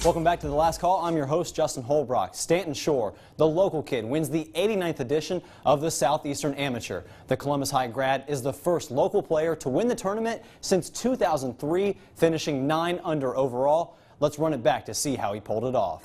Welcome back to The Last Call. I'm your host, Justin Holbrook. Stanton Shore, the local kid, wins the 89th edition of the Southeastern Amateur. The Columbus High grad is the first local player to win the tournament since 2003, finishing 9 under overall. Let's run it back to see how he pulled it off.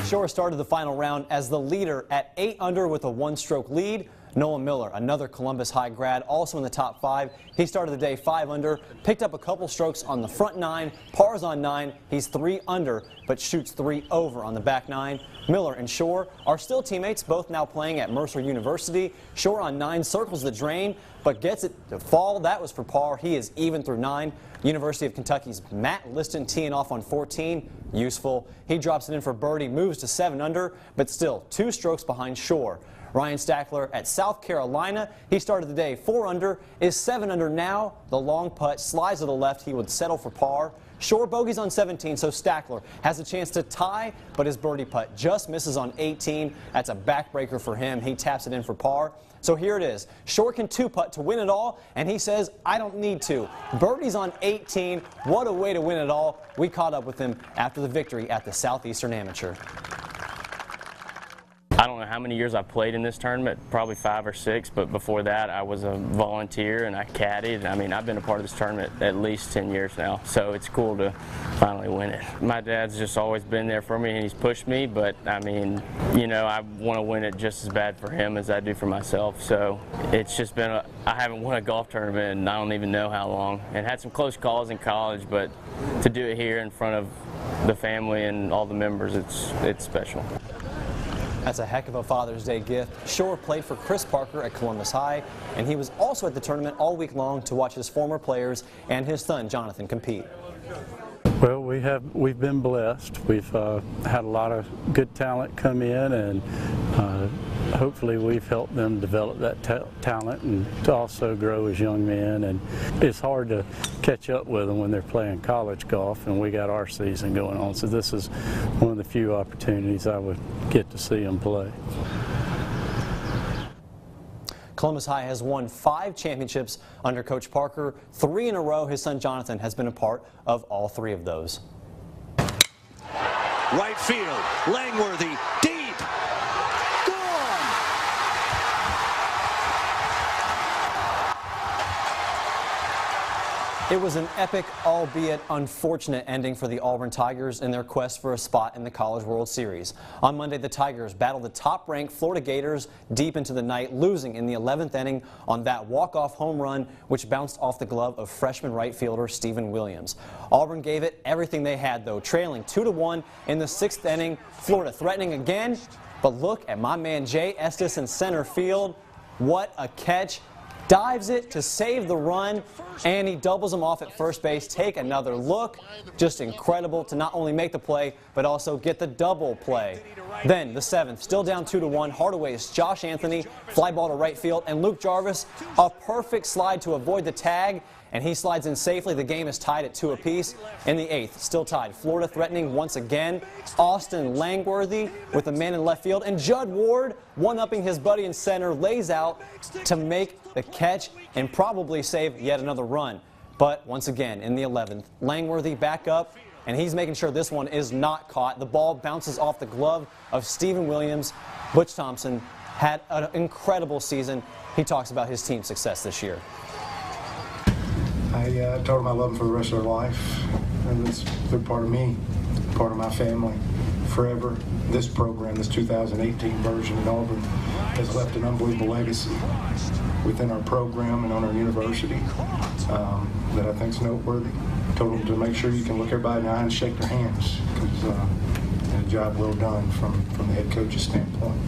Shore started the final round as the leader at 8 under with a 1-stroke lead. Noah Miller, another Columbus High grad, also in the top 5. He started the day 5 under, picked up a couple strokes on the front 9, pars on 9. He's 3 under, but shoots 3 over on the back 9. Miller and Shore are still teammates, both now playing at Mercer University. Shore on 9 circles the drain, but gets it to fall. That was for par. He is even through 9. University of Kentucky's Matt Liston teeing off on 14. Useful. He drops it in for birdie, moves to 7 under, but still 2 strokes behind Shore. Ryan Stackler at South Carolina, he started the day 4 under, is 7 under now. The long putt slides to the left. He would settle for par. Shore bogeys on 17, so Stackler has a chance to tie, but his birdie putt just misses on 18. That's a backbreaker for him. He taps it in for par. So here it is. Shore can 2-putt to win it all, and he says, I don't need to. Birdie's on 18. What a way to win it all. We caught up with him after the victory at the Southeastern Amateur. I don't know how many years I played in this tournament, probably 5 or 6, but before that I was a volunteer and I caddied. I mean, I've been a part of this tournament at least 10 years now, so it's cool to finally win it. My dad's just always been there for me and he's pushed me, but I mean, you know, I want to win it just as bad for him as I do for myself, so it's just been I haven't won a golf tournament and I don't even know how long, and had some close calls in college, but to do it here in front of the family and all the members, it's special. That's a heck of a Father's Day gift. Shore played for Chris Parker at Columbus High, and he was also at the tournament all week long to watch his former players and his son Jonathan compete. Well, we've been blessed. We've had a lot of good talent come in, and hopefully we've helped them develop that talent and to also grow as young men. And it's hard to catch up with them when they're playing college golf, and we got our season going on. So this is one of the few opportunities I would get to see them play. Columbus High has won 5 championships under Coach Parker. 3 in a row. His son Jonathan has been a part of all 3 of those. Right field, Langworthy, deep, gone! It was an epic, albeit unfortunate ending for the Auburn Tigers in their quest for a spot in the College World Series. On Monday, the Tigers battled the top-ranked Florida Gators deep into the night, losing in the 11th inning on that walk-off home run, which bounced off the glove of freshman right fielder Steven Williams. Auburn gave it everything they had, though, trailing 2-1 in the 6th inning. Florida threatening again, but look at my man Jay Estes in center field. What a catch. Dives it to save the run, and he doubles him off at first base. Take another look. Just incredible to not only make the play, but also get the double play. Then the 7th, still down 2-1. Hardaway's Josh Anthony, fly ball to right field, and Luke Jarvis, a perfect slide to avoid the tag, and he slides in safely. The game is tied at 2 apiece. In the 8th, still tied. Florida threatening once again. Austin Langworthy with a man in left field, and Judd Ward, one-upping his buddy in center, lays out to make the catch and probably save yet another run. But once again, in the 11th, Langworthy back up, and he's making sure this one is not caught. The ball bounces off the glove of Steven Williams. Butch Thompson had an incredible season. He talks about his team's success this year. I told them I love them for the rest of their life, and they're part of me, part of my family, forever. This program, this 2018 version in Auburn, has left an unbelievable legacy within our program and on our university that I think is noteworthy. Told them to make sure you can look everybody in the eye and shake their hands, because a job well done from the head coach's standpoint.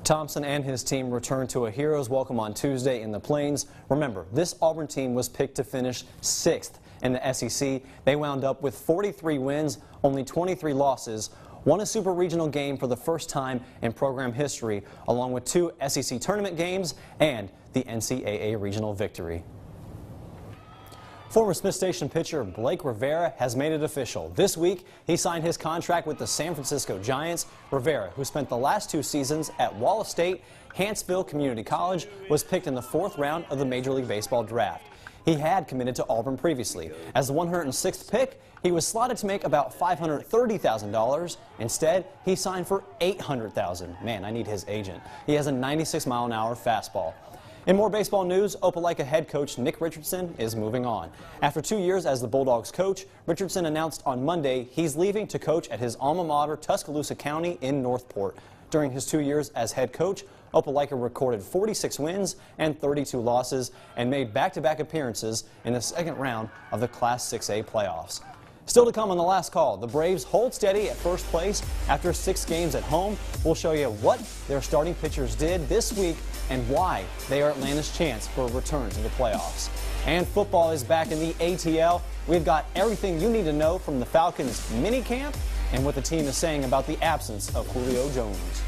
Thompson and his team returned to a hero's welcome on Tuesday in the Plains. Remember, this Auburn team was picked to finish 6th in the SEC. They wound up with 43 wins, only 23 losses, won a super regional game for the first time in program history, along with 2 SEC tournament games and the NCAA regional victory. Former Smith Station pitcher Blake Rivera has made it official. This week, he signed his contract with the San Francisco Giants. Rivera, who spent the last 2 seasons at Wallace State, Hanceville Community College, was picked in the 4th round of the Major League Baseball draft. He had committed to Auburn previously. As the 106th pick, he was slotted to make about $530,000. Instead, he signed for $800,000. Man, I need his agent. He has a 96-mile-an-hour fastball. In more baseball news, Opelika head coach Nick Richardson is moving on. After 2 years as the Bulldogs coach, Richardson announced on Monday he's leaving to coach at his alma mater, Tuscaloosa County in Northport. During his 2 years as head coach, Opelika recorded 46 wins and 32 losses and made back-to-back appearances in the second round of the Class 6A playoffs. Still to come on The Last Call, the Braves hold steady at first place after 6 games at home. We'll show you what their starting pitchers did this week and why they are Atlanta's chance for a return to the playoffs. And football is back in the ATL. We've got everything you need to know from the Falcons mini camp and what the team is saying about the absence of Julio Jones.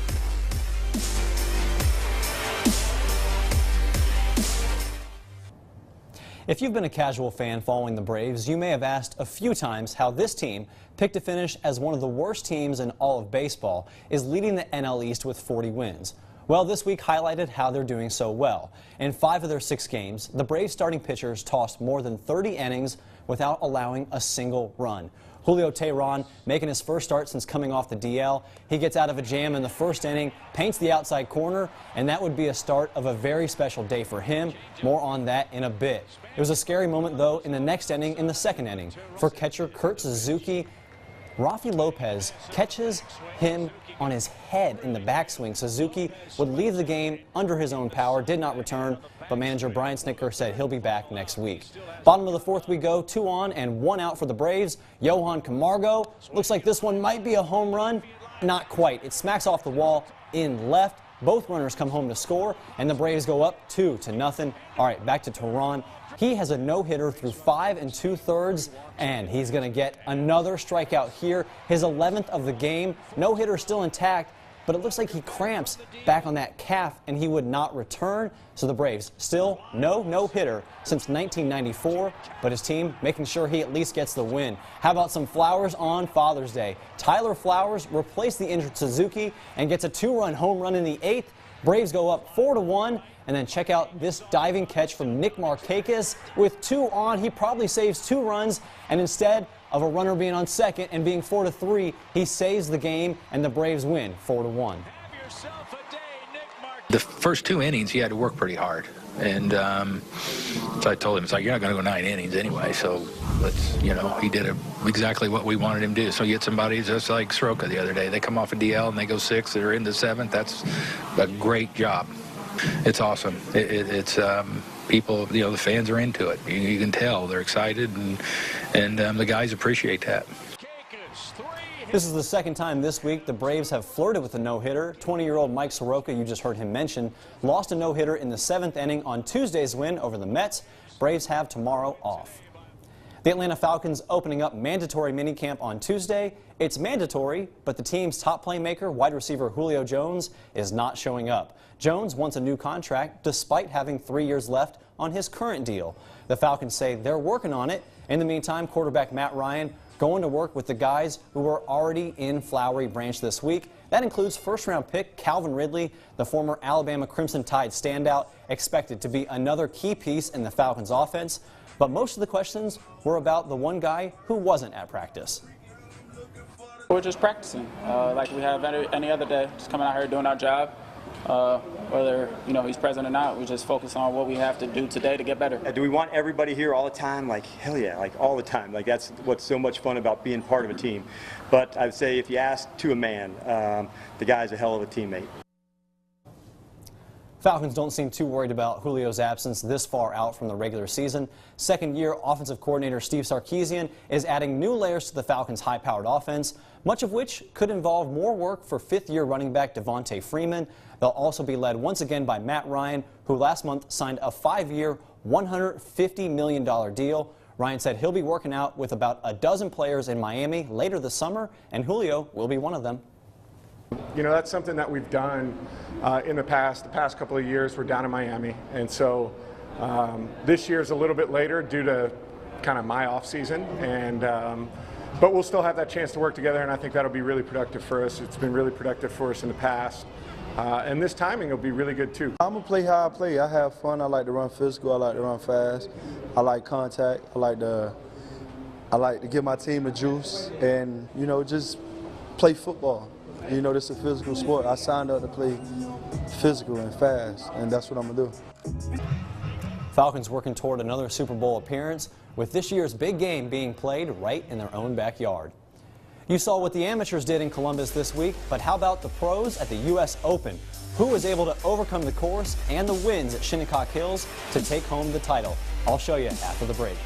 If you've been a casual fan following the Braves, you may have asked a few times how this team, picked to finish as one of the worst teams in all of baseball, is leading the NL East with 40 wins. Well, this week highlighted how they're doing so well. In 5 of their 6 games, the Braves starting pitchers tossed more than 30 innings without allowing a single run. Julio Teheran making his first start since coming off the DL. He gets out of a jam in the first inning, paints the outside corner, and that would be a start of a very special day for him. More on that in a bit. It was a scary moment, though, in the next inning, in the second inning. For catcher Kurt Suzuki, Rafi Lopez catches him on his head in the backswing. Suzuki would leave the game under his own power, did not return, but manager Brian Snitker said he'll be back next week. Bottom of the fourth we go, 2 on and 1 out for the Braves. Johan Camargo, looks like this one might be a home run. Not quite. It smacks off the wall in left. Both runners come home to score, and the Braves go up 2-0. All right, back to Teheran. He has a no-hitter through 5 2/3, and he's going to get another strikeout here. His 11th of the game. No-hitter still intact, but it looks like he cramps back on that calf, and he would not return. So the Braves still no-hitter since 1994, but his team making sure he at least gets the win. How about some Flowers on Father's Day? Tyler Flowers replaced the injured Suzuki and gets a 2-run home run in the 8th. Braves go up 4-1, and then check out this diving catch from Nick Markakis. With 2 on, he probably saves 2 runs, and instead of a runner being on second and being 4-3, he saves the game, and the Braves win 4-1. The first 2 innings, he had to work pretty hard, and so I told him, it's like, you're not going to go 9 innings anyway, so let's, he did exactly what we wanted him to do. So you get somebody just like Soroka the other day. They come off a DL and they go 6th, they're into 7th. That's a great job. It's awesome. It's people, the fans are into it. You can tell they're excited, and the guys appreciate that. This is the second time this week the Braves have flirted with a no-hitter. 20-year-old Mike Soroka, you just heard him mention, lost a no-hitter in the 7th inning on Tuesday's win over the Mets. Braves have tomorrow off. The Atlanta Falcons opening up mandatory minicamp on Tuesday. It's mandatory, but the team's top playmaker, wide receiver Julio Jones, is not showing up. Jones wants a new contract despite having 3 years left on his current deal. The Falcons say they're working on it. In the meantime, quarterback Matt Ryan going to work with the guys who are already in Flowery Branch this week. That includes first-round pick Calvin Ridley, the former Alabama Crimson Tide standout, expected to be another key piece in the Falcons' offense. But most of the questions were about the one guy who wasn't at practice. We're just practicing like we have any other day, just coming out here doing our job. Whether he's present or not, we just focus on what we have to do today to get better. Do we want everybody here all the time? Like, hell yeah, like all the time. Like, that's what's so much fun about being part of a team. But I would say if you ask to a man, the guy's a hell of a teammate. Falcons don't seem too worried about Julio's absence this far out from the regular season. Second-year offensive coordinator Steve Sarkisian is adding new layers to the Falcons' high-powered offense, much of which could involve more work for fifth-year running back Devontae Freeman. They'll also be led once again by Matt Ryan, who last month signed a 5-year, $150 million deal. Ryan said he'll be working out with about a dozen players in Miami later this summer, and Julio will be one of them. That's something that we've done in the past couple of years. We're down in Miami, and so this year's a little bit later due to kind of my off season, and but we'll still have that chance to work together, and I think that'll be really productive for us. It's been really productive for us in the past, And this timing will be really good too. I'm going to play how I play. I have fun. I like to run physical. I like to run fast. I like contact. I like to give my team the juice and, you know, just play football. You know, this is a physical sport. I signed up to play physical and fast, and that's what I'm going to do. Falcons working toward another Super Bowl appearance, with this year's big game being played right in their own backyard. You saw what the amateurs did in Columbus this week, but how about the pros at the U.S. Open? Who was able to overcome the course and the winds at Shinnecock Hills to take home the title? I'll show you after the break.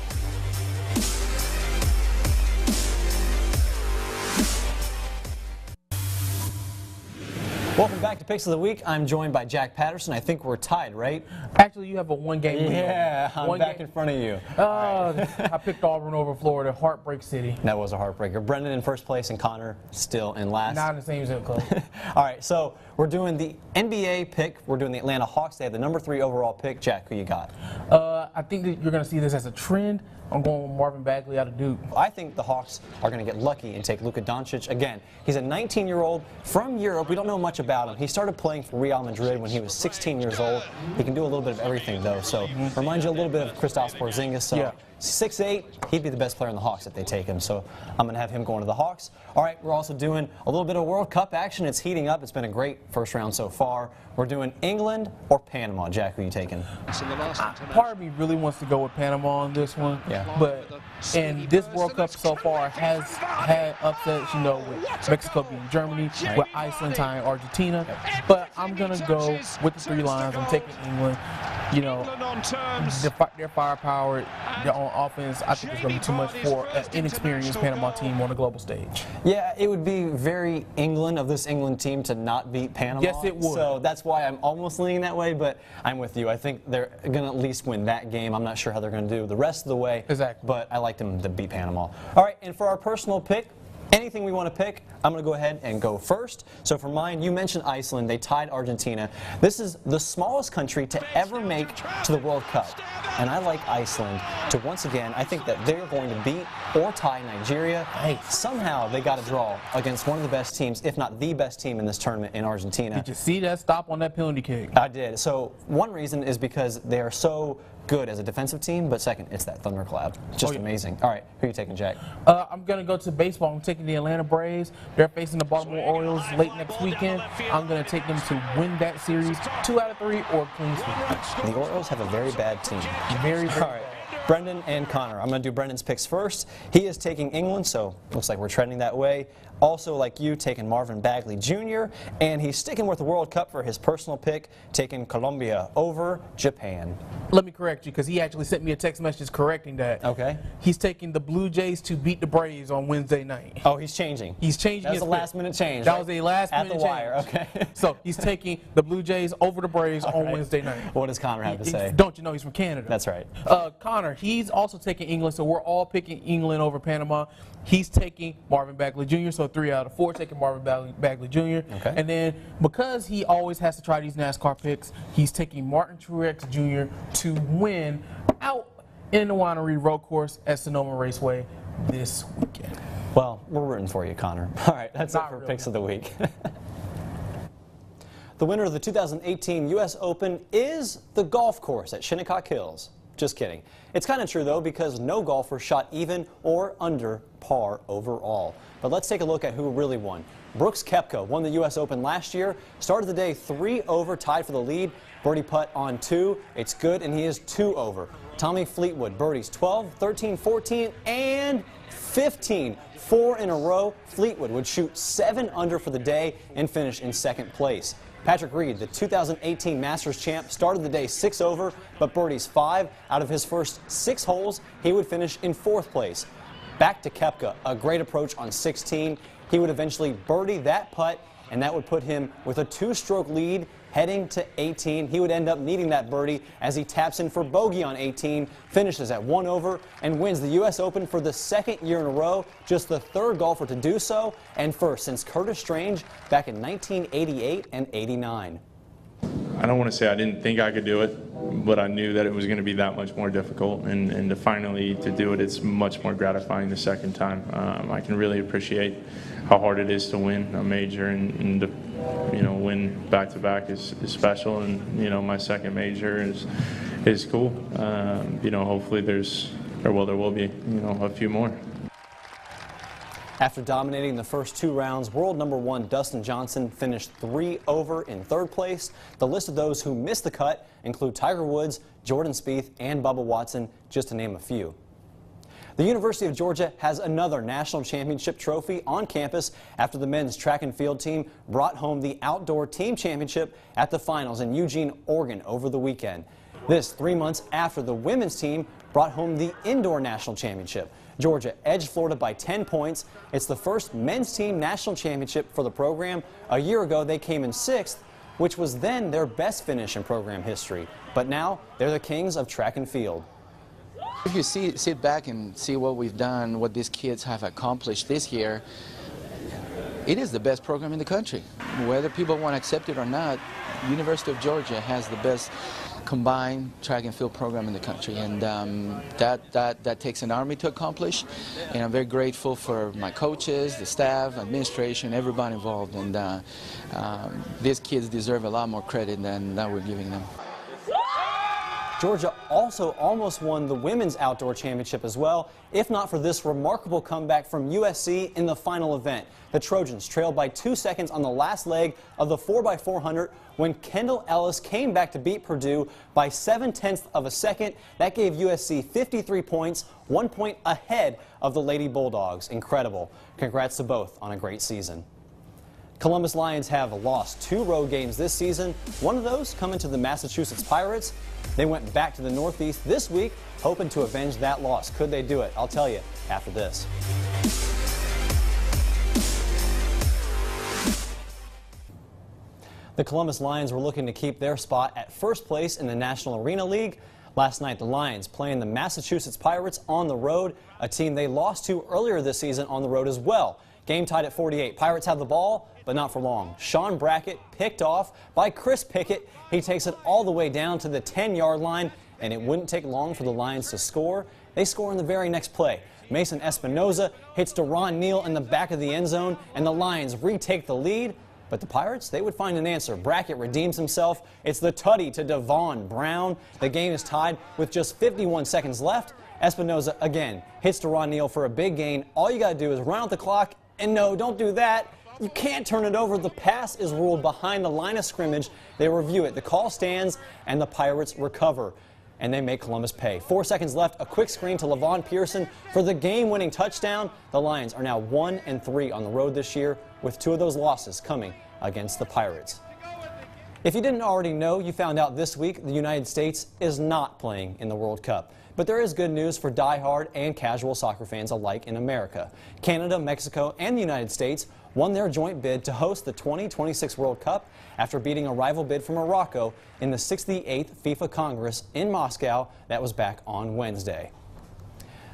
Welcome back to Picks of the Week. I'm joined by Jack Patterson. I think we're tied, right? Actually, you have a one-game lead. Yeah, I'm back in front of you. I picked Auburn over Florida, Heartbreak City. That was a heartbreaker. Brendan in first place and Connor still in last. Not in the same zip code. All right, so we're doing the NBA pick. We're doing the Atlanta Hawks. They have the #3 overall pick. Jack, who you got? I think that you're going to see this as a trend. I'm going with Marvin Bagley out of Duke. I think the Hawks are going to get lucky and take Luka Doncic again. He's a 19-year-old from Europe. We don't know much about him. He started playing for Real Madrid when he was 16 years old. He can do a little bit of everything, though. So reminds you a little bit of Kristaps Porzingis. So yeah. 6'8", he'd be the best player in the Hawks if they take him. So I'm going to have him going to the Hawks. All right, we're also doing a little bit of World Cup action. It's heating up. It's been a great first round so far. We're doing England or Panama. Jack, who are you taking? Part of me really wants to go with Panama on this one. Yeah. But and this World Cup so far has had upsets, you know, with Mexico beating Germany, with Iceland tying Argentina. But I'm going to go with the 3 lines. I'm taking England. You know, their firepower, their own offense, I think it's going to be too much for an inexperienced Panama team on the global stage. Yeah, it would be very England of this England team to not beat Panama. Yes, it would. So that's why I'm almost leaning that way, but I'm with you. I think they're going to at least win that game. I'm not sure how they're going to do the rest of the way. Exactly. But I like them to beat Panama. All right, and for our personal pick, anything we want to pick, I'm going to go ahead and go first. So for mine, you mentioned Iceland. They tied Argentina. This is the smallest country to ever make to the World Cup. And I like Iceland to, once again, I think that they're going to beat or tie Nigeria. Hey, somehow they got a draw against one of the best teams, if not the best team in this tournament in Argentina. Did you see that stop on that penalty kick? I did. So one reason is because they are so good as a defensive team, but second, it's that thundercloud. It's just amazing. All right, who are you taking, Jack? I'm going to go to baseball. I'm taking the Atlanta Braves. They're facing the Baltimore Orioles late next weekend. I'm going to take them to win that series 2 out of 3 or clean sweep. The Orioles have a very bad team. Very, very All right. Brendan and Connor. I'm going to do Brendan's picks first. He is taking England, so looks like we're trending that way. Also, like you, taking Marvin Bagley Jr., and he's sticking with the World Cup for his personal pick, taking Colombia over Japan. Let me correct you, because he actually sent me a text message correcting that. Okay. He's taking the Blue Jays to beat the Braves on Wednesday night. Oh, he's changing. He's changing. That was a last-minute change. That was a last-minute change. At the wire, okay. So he's taking the Blue Jays over the Braves on Wednesday night. What does Connor have to say? Don't you know he's from Canada? That's right. Connor, he's also taking England, so we're all picking England over Panama. He's taking Marvin Bagley Jr., so 3 out of 4 taking Marvin Bagley Jr. Okay. And then because he always has to try these NASCAR picks, he's taking Martin Truex Jr. to win out in the Winery Road Course at Sonoma Raceway this weekend. Well, we're rooting for you, Connor. All right, that's Not it for really. Picks of the Week. The winner of the 2018 U.S. Open is the golf course at Shinnecock Hills. Just kidding. It's kind of true, though, because no golfer shot even or under par overall. But let's take a look at who really won. Brooks Koepka won the U.S. Open last year, started the day 3 over, tied for the lead. Birdie putt on 2. It's good, and he is 2 over. Tommy Fleetwood birdies 12, 13, 14, and 15. 4 in a row. Fleetwood would shoot 7 under for the day and finish in 2nd place. Patrick Reed, the 2018 Masters champ, started the day 6 over, but birdies 5 out of his first 6 holes. He would finish in 4th place. Back to Koepka, a great approach on 16. He would eventually birdie that putt, and that would put him with a 2-stroke lead heading to 18. He would end up needing that birdie as he taps in for bogey on 18, finishes at 1 over, and wins the U.S. Open for the 2nd year in a row, just the 3rd golfer to do so, and first since Curtis Strange back in 1988 and 89. I don't want to say I didn't think I could do it, but I knew that it was going to be that much more difficult, and to finally to do it, it's much more gratifying the 2nd time. I can really appreciate how hard it is to win a major, and win back-to-back is special, and my second major is cool. Hopefully there will be a few more. After dominating the first 2 rounds, world number 1 Dustin Johnson finished 3 over in 3rd place. The list of those who missed the cut include Tiger Woods, Jordan Spieth, and Bubba Watson, just to name a few. The University of Georgia has another national championship trophy on campus after the men's track and field team brought home the outdoor team championship at the finals in Eugene, Oregon over the weekend. This 3 months after the women's team brought home the indoor national championship. Georgia edged Florida by 10 points. It's the first men's team national championship for the program. A year ago, they came in 6th, which was then their best finish in program history. But now, they're the kings of track and field. If you sit back and see what we've done, what these kids have accomplished this year, it is the best program in the country. Whether people want to accept it or not, University of Georgia has the best combined track and field program in the country, and that takes an army to accomplish. And I'm very grateful for my coaches, the staff, administration, everybody involved, and these kids deserve a lot more credit than we're giving them. Georgia also almost won the women's outdoor championship as well, if not for this remarkable comeback from USC in the final event. The Trojans trailed by 2 seconds on the last leg of the 4x400 when Kendall Ellis came back to beat Purdue by 0.7 of a second. That gave USC 53 points, 1 point ahead of the Lady Bulldogs. Incredible. Congrats to both on a great season. Columbus Lions have lost 2 road games this season. One of those coming to the Massachusetts Pirates. They went back to the Northeast this week, hoping to avenge that loss. Could they do it? I'll tell you after this. The Columbus Lions were looking to keep their spot at 1st place in the National Arena League. Last night, the Lions playing the Massachusetts Pirates on the road, a team they lost to earlier this season on the road as well. Game tied at 48. Pirates have the ball, but not for long. Sean Brackett picked off by Chris Pickett. He takes it all the way down to the 10-yard line, and it wouldn't take long for the Lions to score. They score in the very next play. Mason Espinoza hits Deron Neal in the back of the end zone, and the Lions retake the lead. But the Pirates, they would find an answer. Brackett redeems himself. It's the tutty to Devon Brown. The game is tied with just 51 seconds left. Espinoza again hits Deron Neal for a big gain. All you got to do is run out the clock. And no, don't do that. You can't turn it over. The pass is ruled behind the line of scrimmage. They review it. The call stands, and the Pirates recover. And they make Columbus pay. 4 seconds left. A quick screen to Levon Pearson for the game-winning touchdown. The Lions are now 1-3 on the road this year, with 2 of those losses coming against the Pirates. If you didn't already know, you found out this week the United States is not playing in the World Cup. But there is good news for die-hard and casual soccer fans alike in America. Canada, Mexico, and the United States won their joint bid to host the 2026 World Cup after beating a rival bid from Morocco in the 68th FIFA Congress in Moscow that was back on Wednesday.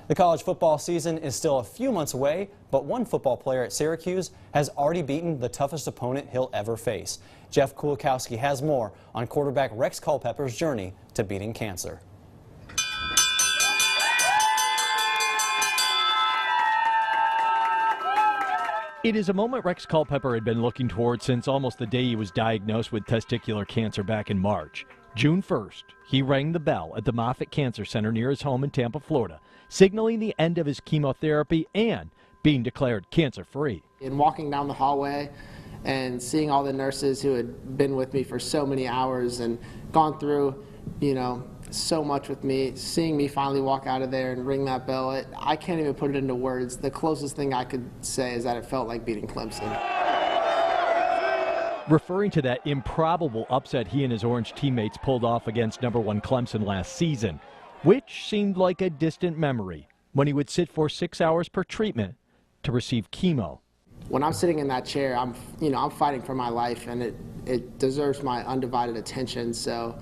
The college football season is still a few months away, but one football player at Syracuse has already beaten the toughest opponent he'll ever face. Jeff Kulikowski has more on quarterback Rex Culpepper's journey to beating cancer. It is a moment Rex Culpepper had been looking toward since almost the day he was diagnosed with testicular cancer back in March. June 1st, he rang the bell at the Moffitt Cancer Center near his home in Tampa, Florida, signaling the end of his chemotherapy and being declared cancer-free. In walking down the hallway and seeing all the nurses who had been with me for so many hours and gone through, so much with me, seeing me finally walk out of there and ring that bell, I can't even put it into words. The closest thing I could say is that it felt like beating Clemson. Referring to that improbable upset he and his Orange teammates pulled off against #1 Clemson last season, which seemed like a distant memory when he would sit for 6 hours per treatment to receive chemo. When I'm sitting in that chair, I'm fighting for my life, and it deserves my undivided attention. So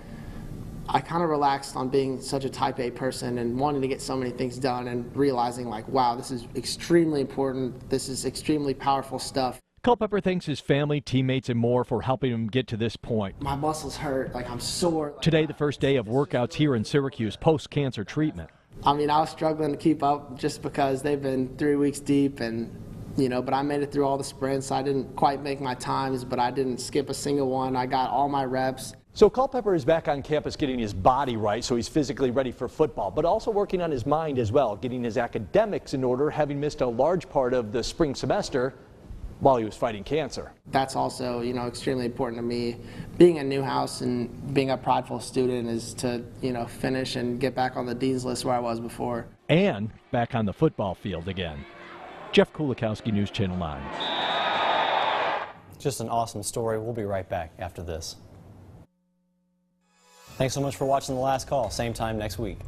I kind of relaxed on being such a type A person and wanting to get so many things done and realizing wow, this is extremely important. This is extremely powerful stuff. Culpepper thanks his family, teammates, and more for helping him get to this point. My muscles hurt, I'm sore. Today, the first day of workouts here in Syracuse post-cancer treatment. I was struggling to keep up just because they've been 3 weeks deep, and but I made it through all the sprints. I didn't quite make my times, but I didn't skip a single one. I got all my reps. So Culpepper is back on campus getting his body right so he's physically ready for football, but also working on his mind as well, getting his academics in order, having missed a large part of the spring semester while he was fighting cancer. That's also, extremely important to me. Being at Newhouse and being a prideful student is to, finish and get back on the dean's list where I was before. And back on the football field again. Jeff Kulikowski, News Channel 9. Just an awesome story. We'll be right back after this. Thanks so much for watching The Last Call. Same time next week.